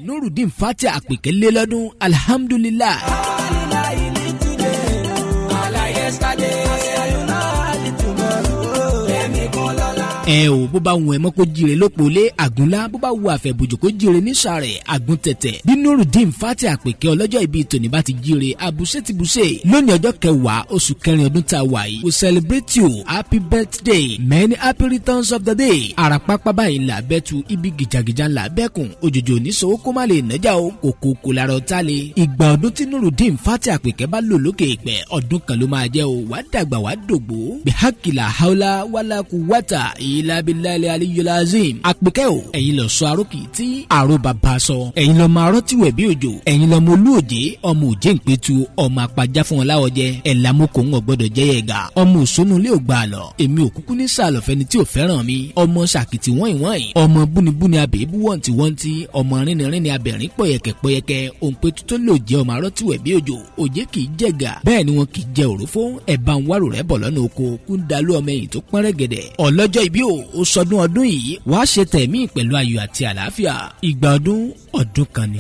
Nurudeen Fati àpèké lé lọ́dún alhamdulillah. O bó bá wù ẹ́ mọ́ kó jíire lópolé àgúnlá bó bá wù àfẹ̀bùjò kó jíire nísàrẹ̀ àgún tẹ̀tẹ̀ bí Nurudeen Fati àpèké ọlọ́jọ́ ìbí tòní bá ti jíire àbùṣe ti bùṣe lónìí ọjọ́ kẹwàá oṣù kẹrin ọdún tá a wà yìí we celebrate you happy birthday many happy returns of the day àràpápá báyìí là bẹ́tu ibi gìjàgìjà là bẹ́kùn òjòjò níṣòwò kó má lè nájà o kòkó kò lára ọ̀tá le ìgbà ọdún tí Nurudeen Fati àpèké bá lò lókè ìpẹ́ ọdún kan ló máa jẹ́ o wà dàgbà wà dògbò bihakila haula wala kuwata ilabilali aliyulazim àpèké o ẹ̀yin lọ sọ arókì tí àrò bàbá sọ ẹ̀yin lọ máa rọ́tí wẹ̀ bí òjò ẹ̀yin lọ mọ olúòjé ọmọ òjé ìpẹ́tù ọmọ àpàjá fún wọn láwọjẹ ẹ̀làmọ́kò ń gbọ́dọ̀ jẹ́yẹ̀ ẹ̀gà ọmọ òṣónú ilé ògbà lọ èmi òkúkú ní sàlọ̀ fẹ́ni tí ò fẹ́ràn mi ọmọ sàkìtì wọ́n ìwọ̀n ọmọ búnibúni abèébú wọ́ntìwọ́ntì ọmọ rínirínni abẹ̀rín pọ̀yẹ̀kẹ̀pọ̀yẹ̀kẹ̀ òǹpẹ̀tù tó lò jẹ́ ọmọ arọ́tí wẹ̀ bí òjò òjé kì í jẹ̀gà bẹ́ẹ̀ ni wọn kì í jẹ òrófó ẹ̀bá ń wárò rẹ̀ bọ̀ lọ́nà oko kú ń dalú ọmọ ẹ̀yìn tó pọ́n rẹ́gẹ̀dẹ̀ ọlọ́jọ́ ìbí ó sọdún ọdún yìí wàá ṣe tẹ̀mí pẹ̀lú ayọ̀ àti àlàáfíà ìgbà ọdún kan ni.